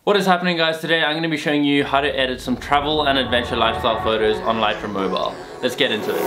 What is happening, guys? Today I'm going to be showing you how to edit some travel and adventure lifestyle photos on Lightroom mobile. Let's get into it.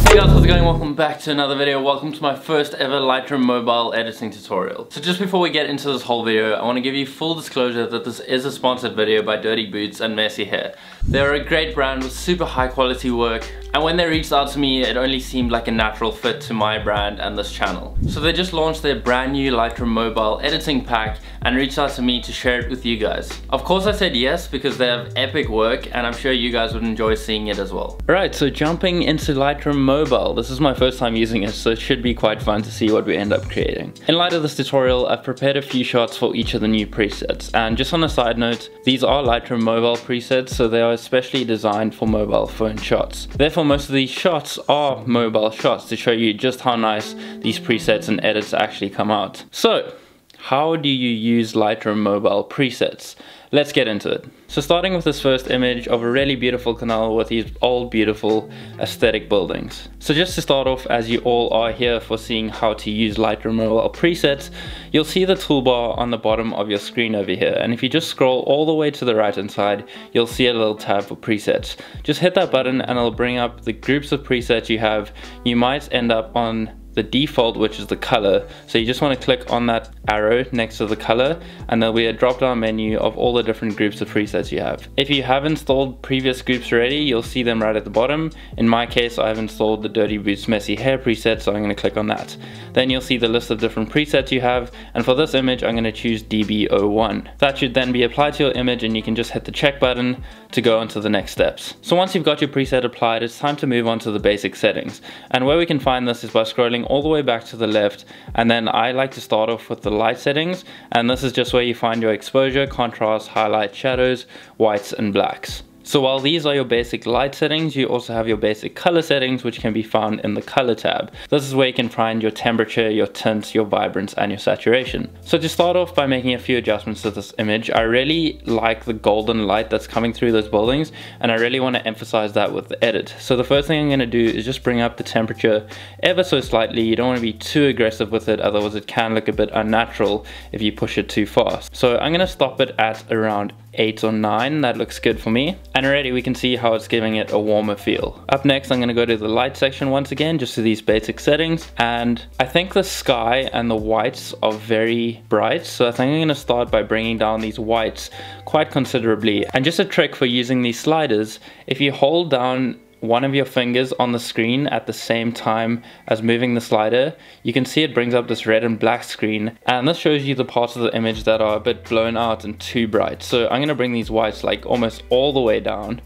Hey guys, how's it going? Welcome back to another video. Welcome to my first ever Lightroom mobile editing tutorial. So just before we get into this whole video, I want to give you full disclosure that this is a sponsored video by Dirty Boots and Messy Hair. They're a great brand with super high quality work, and when they reached out to me, it only seemed like a natural fit to my brand and this channel. So they just launched their brand new Lightroom mobile editing pack and reached out to me to share it with you guys. Of course I said yes because they have epic work and I'm sure you guys would enjoy seeing it as well. Alright, so jumping into Lightroom mobile. This is my first time using it, so it should be quite fun to see what we end up creating. In light of this tutorial, I've prepared a few shots for each of the new presets. And just on a side note, these are Lightroom mobile presets, so they are especially designed for mobile phone shots. Therefore, most of these shots are mobile shots to show you just how nice these presets and edits actually come out. So, how do you use Lightroom mobile presets? Let's get into it. So starting with this first image of a really beautiful canal with these old beautiful aesthetic buildings. So just to start off, as you all are here for seeing how to use Lightroom mobile presets, you'll see the toolbar on the bottom of your screen over here, and if you just scroll all the way to the right hand side, you'll see a little tab for presets. Just hit that button and it'll bring up the groups of presets you have. You might end up on the default, which is the color, so you just want to click on that arrow next to the color and there'll be a drop down menu of all the different groups of presets you have. If you have installed previous groups already, you'll see them right at the bottom. In my case, I've installed the Dirty Boots Messy Hair preset, so I'm going to click on that. Then you'll see the list of different presets you have, and for this image I'm going to choose DB01. That should then be applied to your image and you can just hit the check button to go on to the next steps. So once you've got your preset applied, it's time to move on to the basic settings, and where we can find this is by scrolling all the way back to the left, and then I like to start off with the light settings, and this is just where you find your exposure, contrast, highlight, shadows, whites and blacks. So while these are your basic light settings, you also have your basic color settings, which can be found in the color tab. This is where you can find your temperature, your tints, your vibrance and your saturation. So to start off by making a few adjustments to this image, I really like the golden light that's coming through those buildings, and I really want to emphasize that with the edit. So the first thing I'm going to do is just bring up the temperature ever so slightly. You don't want to be too aggressive with it, otherwise it can look a bit unnatural if you push it too fast. So I'm going to stop it at around 8 or 9, that looks good for me. And already we can see how it's giving it a warmer feel. Up next, I'm going to go to the light section once again, just to these basic settings. And I think the sky and the whites are very bright, so I think I'm going to start by bringing down these whites quite considerably. And just a trick for using these sliders, if you hold down one of your fingers on the screen at the same time as moving the slider, you can see it brings up this red and black screen, and this shows you the parts of the image that are a bit blown out and too bright. So I'm going to bring these whites like almost all the way down,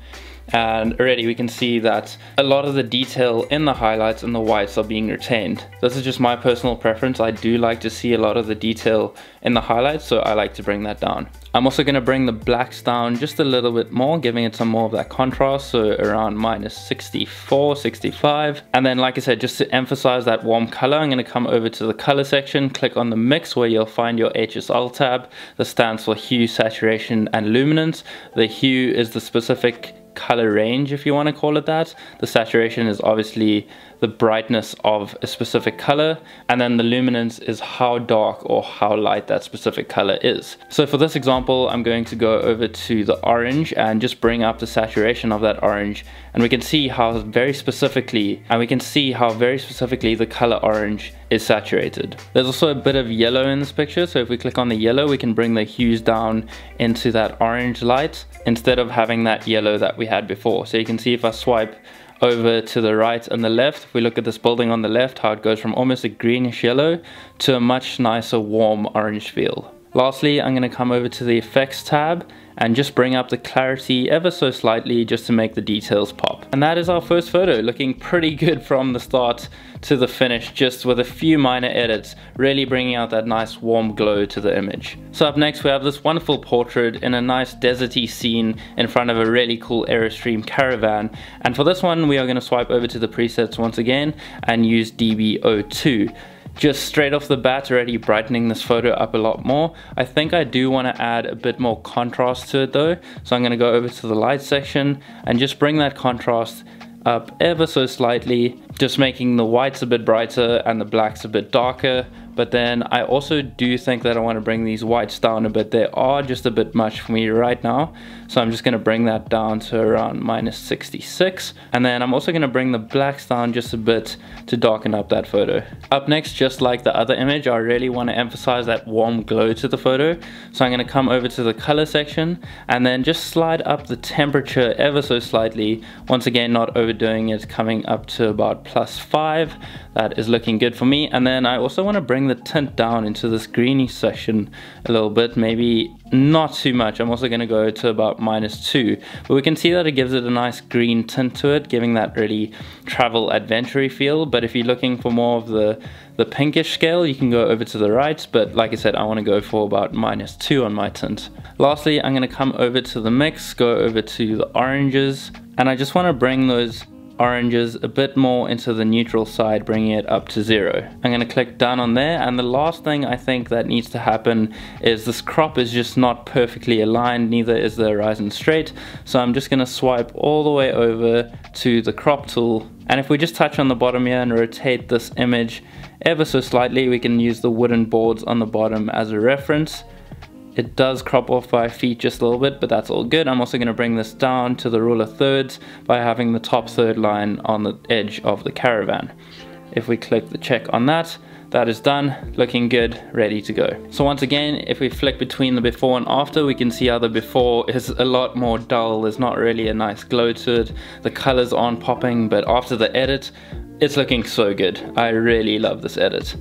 and already we can see that a lot of the detail in the highlights and the whites are being retained. This is just my personal preference. I do like to see a lot of the detail in the highlights, so I like to bring that down. I'm also going to bring the blacks down just a little bit more, giving it some more of that contrast, so around minus 64, 65. And then, like I said, just to emphasize that warm color, I'm going to come over to the color section, click on the mix where you'll find your HSL tab. This stands for hue, saturation and luminance. The hue is the specific color range, if you want to call it that. The saturation is obviously the brightness of a specific color, and then the luminance is how dark or how light that specific color is. So for this example, I'm going to go over to the orange and just bring up the saturation of that orange, and we can see how very specifically the color orange is saturated. There's also a bit of yellow in this picture, so if we click on the yellow, we can bring the hues down into that orange light instead of having that yellow that we had before. So you can see if I swipe over to the right and the left, if we look at this building on the left, how it goes from almost a greenish yellow to a much nicer warm orange feel. Lastly, I'm going to come over to the effects tab and just bring up the clarity ever so slightly just to make the details pop. And that is our first photo, looking pretty good from the start to the finish, just with a few minor edits, really bringing out that nice warm glow to the image. So up next we have this wonderful portrait in a nice deserty scene in front of a really cool Airstream caravan, and for this one we are going to swipe over to the presets once again and use DB02. just straight off the bat already brightening this photo up a lot more. I think I do want to add a bit more contrast to it though, so I'm going to go over to the light section and just bring that contrast up ever so slightly, just making the whites a bit brighter and the blacks a bit darker. But then I also do think that I want to bring these whites down a bit. They are just a bit much for me right now, so I'm just going to bring that down to around -66, and then I'm also going to bring the blacks down just a bit to darken up that photo. Up next, just like the other image, I really want to emphasize that warm glow to the photo, so I'm going to come over to the color section and then just slide up the temperature ever so slightly, once again not overdoing it, coming up to about +5. That is looking good for me. And then I also want to bring the tint down into this greeny section a little bit, maybe not too much. I'm also going to go to about -2, but we can see that it gives it a nice green tint to it, giving that really travel adventure-y feel. But if you're looking for more of the pinkish scale, you can go over to the right, but like I said, I want to go for about -2 on my tint. Lastly, I'm going to come over to the mix, go over to the oranges, and I just want to bring those oranges a bit more into the neutral side, bringing it up to 0. I'm going to click done on there, and the last thing I think that needs to happen is this crop is just not perfectly aligned, neither is the horizon straight, so I'm just going to swipe all the way over to the crop tool, and if we just touch on the bottom here and rotate this image ever so slightly, we can use the wooden boards on the bottom as a reference. It does crop off by feet just a little bit, but that's all good. I'm also going to bring this down to the rule of thirds by having the top third line on the edge of the caravan. If we click the check on that, that is done, looking good, ready to go. So once again, if we flick between the before and after, we can see how the before is a lot more dull. There's not really a nice glow to it. The colors aren't popping, but after the edit, it's looking so good. I really love this edit.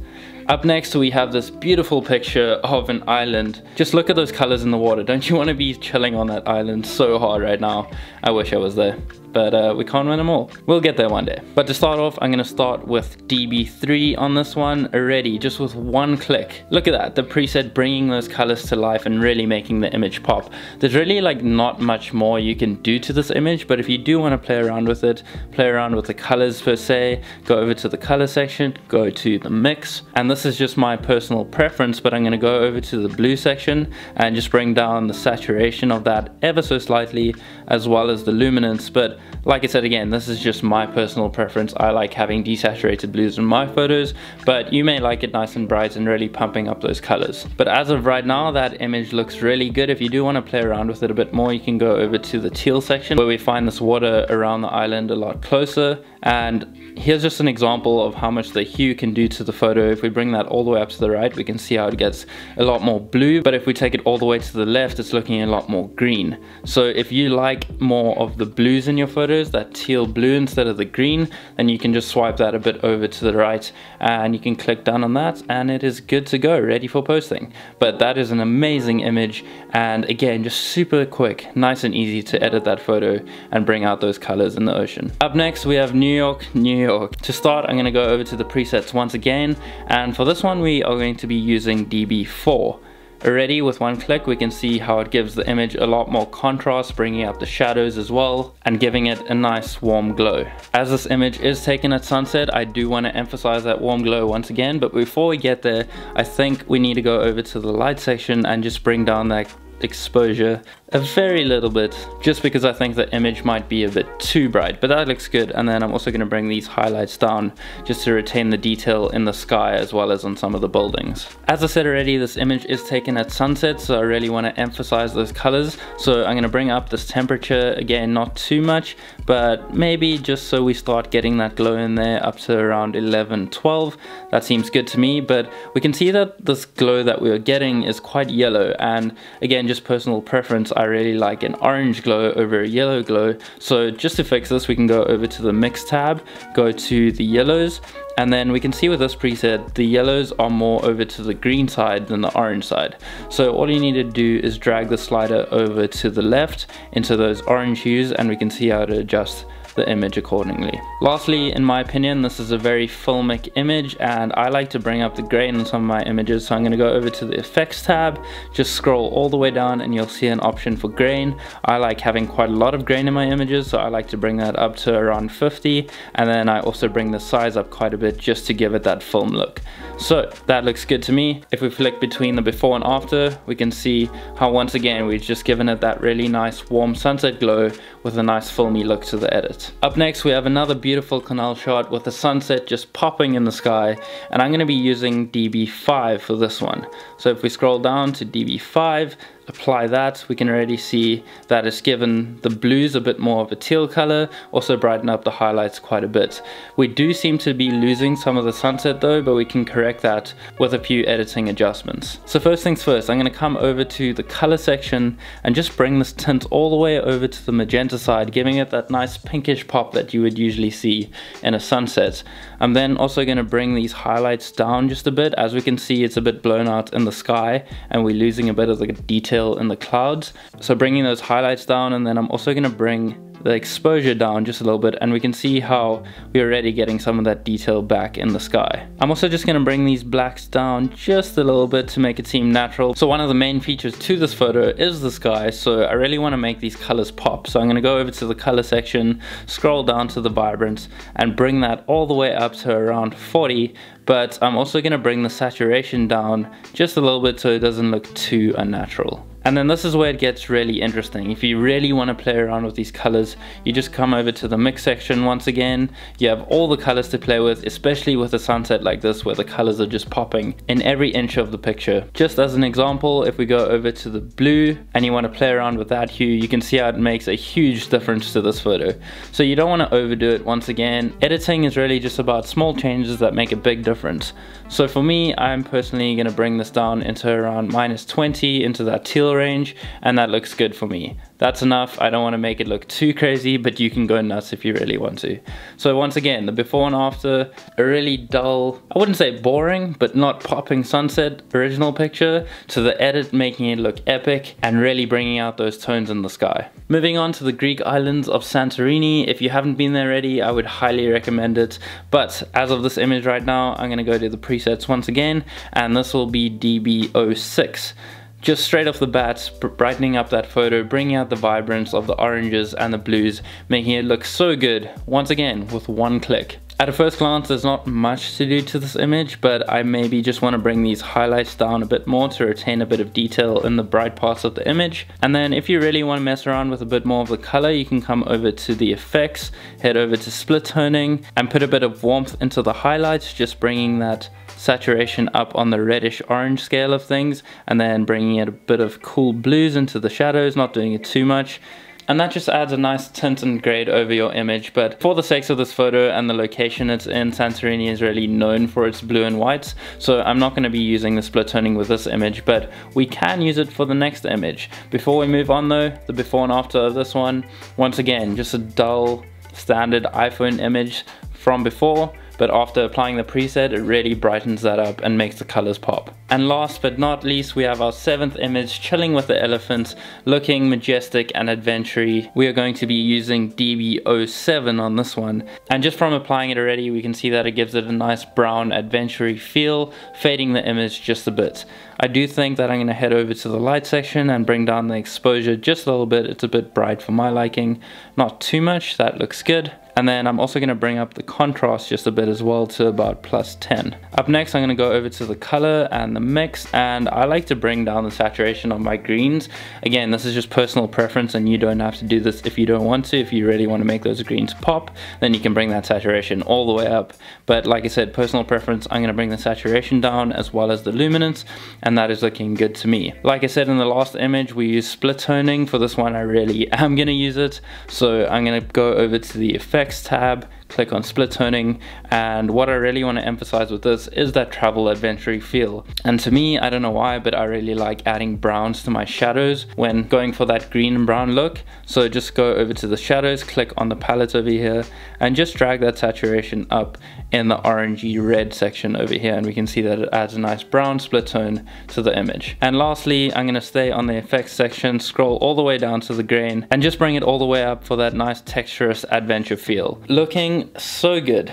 Up next, we have this beautiful picture of an island. Just look at those colors in the water. Don't you want to be chilling on that island so hard right now? I wish I was there. But we can't win them all. We'll get there one day. But to start off, I'm going to start with DB3 on this one already, just with one click. Look at that, the preset bringing those colors to life and really making the image pop. There's really like not much more you can do to this image, but if you do want to play around with it, play around with the colors per se, go over to the color section, go to the mix, and this is just my personal preference, but I'm going to go over to the blue section and just bring down the saturation of that ever so slightly, as well as the luminance. But like I said again, this is just my personal preference. I like having desaturated blues in my photos, but you may like it nice and bright and really pumping up those colors. But as of right now, that image looks really good. If you do want to play around with it a bit more, you can go over to the teal section where we find this water around the island a lot closer. And here's just an example of how much the hue can do to the photo. If we bring that all the way up to the right, we can see how it gets a lot more blue, but if we take it all the way to the left, it's looking a lot more green. So if you like more of the blues in your photos, that teal blue instead of the green, then you can just swipe that a bit over to the right and you can click done on that, and it is good to go, ready for posting. But that is an amazing image, and again, just super quick, nice and easy to edit that photo and bring out those colors in the ocean. Up next, we have New York, New York. To start, I'm going to go over to the presets once again, and for this one we are going to be using DB4. Already with one click we can see how it gives the image a lot more contrast, bringing up the shadows as well and giving it a nice warm glow. As this image is taken at sunset, I do want to emphasize that warm glow once again, but before we get there, I think we need to go over to the light section and just bring down that exposure a very little bit, just because I think the image might be a bit too bright, but that looks good. And then I'm also going to bring these highlights down just to retain the detail in the sky as well as on some of the buildings. As I said already, this image is taken at sunset, so I really want to emphasize those colors. So I'm going to bring up this temperature again, not too much, but maybe just so we start getting that glow in there up to around 11, 12. That seems good to me, but we can see that this glow that we are getting is quite yellow, and again, just personal preference, I really like an orange glow over a yellow glow. So just to fix this, we can go over to the mix tab, go to the yellows, and then we can see with this preset, the yellows are more over to the green side than the orange side. So all you need to do is drag the slider over to the left into those orange hues, and we can see how to adjust the image accordingly. Lastly, in my opinion, this is a very filmic image and I like to bring up the grain in some of my images, so I'm going to go over to the effects tab, just scroll all the way down and you'll see an option for grain. I like having quite a lot of grain in my images, so I like to bring that up to around 50, and then I also bring the size up quite a bit just to give it that film look. So that looks good to me. If we flick between the before and after, we can see how once again we've just given it that really nice warm sunset glow with a nice filmy look to the edit. Up next we have another beautiful canal shot with the sunset just popping in the sky, and I'm going to be using DB5 for this one. So if we scroll down to DB5, apply that, we can already see that it's given the blues a bit more of a teal color, also brighten up the highlights quite a bit. We do seem to be losing some of the sunset though, but we can correct that with a few editing adjustments. So first things first, I'm going to come over to the color section and just bring this tint all the way over to the magenta side, giving it that nice pinkish pop that you would usually see in a sunset. I'm then also going to bring these highlights down just a bit. As we can see, it's a bit blown out in the sky and we're losing a bit of the detail in the clouds. So bringing those highlights down, and then I'm also going to bring the exposure down just a little bit, and we can see how we're already getting some of that detail back in the sky. I'm also just going to bring these blacks down just a little bit to make it seem natural. So one of the main features to this photo is the sky, so I really want to make these colors pop. So I'm going to go over to the color section, scroll down to the vibrance, and bring that all the way up to around 40, but I'm also going to bring the saturation down just a little bit so it doesn't look too unnatural. And then this is where it gets really interesting. If you really want to play around with these colors, you just come over to the mix section once again. You have all the colors to play with, especially with a sunset like this where the colors are just popping in every inch of the picture. Just as an example, if we go over to the blue and you want to play around with that hue, you can see how it makes a huge difference to this photo. So you don't want to overdo it. Once again, editing is really just about small changes that make a big difference. So for me, I'm personally going to bring this down into around -20 into that teal range, and that looks good for me. That's enough. I don't want to make it look too crazy, but you can go nuts if you really want to. So once again, the before and after, a really dull, I wouldn't say boring, but not popping sunset original picture, to the edit making it look epic and really bringing out those tones in the sky. Moving on to the Greek islands of Santorini. If you haven't been there already, I would highly recommend it. But as of this image right now, I'm going to go to the presets once again, and this will be DB06. Just straight off the bat, brightening up that photo, bringing out the vibrance of the oranges and the blues, making it look so good, once again, with one click. At a first glance, there's not much to do to this image, but I maybe just want to bring these highlights down a bit more to retain a bit of detail in the bright parts of the image. And then if you really want to mess around with a bit more of the color, you can come over to the effects, head over to split toning, and put a bit of warmth into the highlights, just bringing that saturation up on the reddish orange scale of things, and then bringing it a bit of cool blues into the shadows, not doing it too much. And that just adds a nice tint and grade over your image. But for the sakes of this photo and the location it's in, Santorini is really known for its blue and whites, so I'm not going to be using the split toning with this image, but we can use it for the next image. Before we move on though, the before and after of this one, once again, just a dull standard iPhone image from before, but after applying the preset, it really brightens that up and makes the colors pop. And last but not least, we have our 7th image, chilling with the elephant, looking majestic and adventure-y. We are going to be using DB07 on this one, and just from applying it already, we can see that it gives it a nice brown adventure-y feel, fading the image just a bit. I do think that I'm going to head over to the light section and bring down the exposure just a little bit. It's a bit bright for my liking, not too much, that looks good. And then I'm also going to bring up the contrast just a bit as well to about +10. Up next, I'm going to go over to the color and the mix, and I like to bring down the saturation of my greens. Again, this is just personal preference, and you don't have to do this if you don't want to. If you really want to make those greens pop, then you can bring that saturation all the way up. But like I said, personal preference, I'm going to bring the saturation down as well as the luminance, and that is looking good to me. Like I said in the last image, we use split toning. For this one, I really am going to use it. So I'm going to go over to the effects tab, click on split toning, and what I really want to emphasize with this is that travel adventure feel. And to me, I don't know why, but I really like adding browns to my shadows when going for that green and brown look. So just go over to the shadows, click on the palette over here, and just drag that saturation up in the orangey red section over here, and we can see that it adds a nice brown split tone to the image. And lastly, I'm going to stay on the effects section, scroll all the way down to the grain, and just bring it all the way up for that nice texturous adventure feel. Looking so good.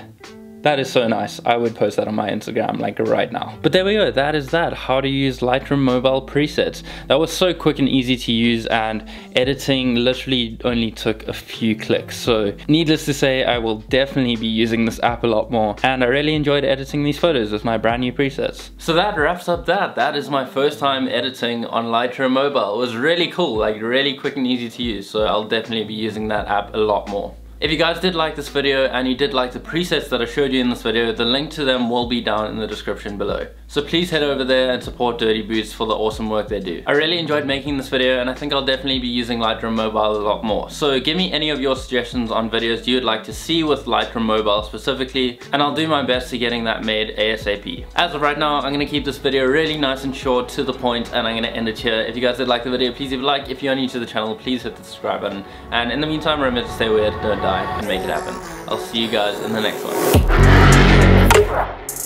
That is so nice. I would post that on my Instagram like right now. But there we go, that is that. How to use Lightroom mobile presets. That was so quick and easy to use, and editing literally only took a few clicks. So needless to say, I will definitely be using this app a lot more, and I really enjoyed editing these photos with my brand new presets. So that wraps up that. That is my first time editing on Lightroom mobile. It was really cool, like really quick and easy to use. So I'll definitely be using that app a lot more. If you guys did like this video and you did like the presets that I showed you in this video, the link to them will be down in the description below. So please head over there and support Dirty Boots for the awesome work they do. I really enjoyed making this video, and I think I'll definitely be using Lightroom mobile a lot more. So give me any of your suggestions on videos you would like to see with Lightroom mobile specifically, and I'll do my best to getting that made ASAP. As of right now, I'm going to keep this video really nice and short, to the point, and I'm going to end it here. If you guys did like the video, please leave a like. If you're new to the channel, please hit the subscribe button. And in the meantime, remember to stay weird, don't die, and make it happen. I'll see you guys in the next one.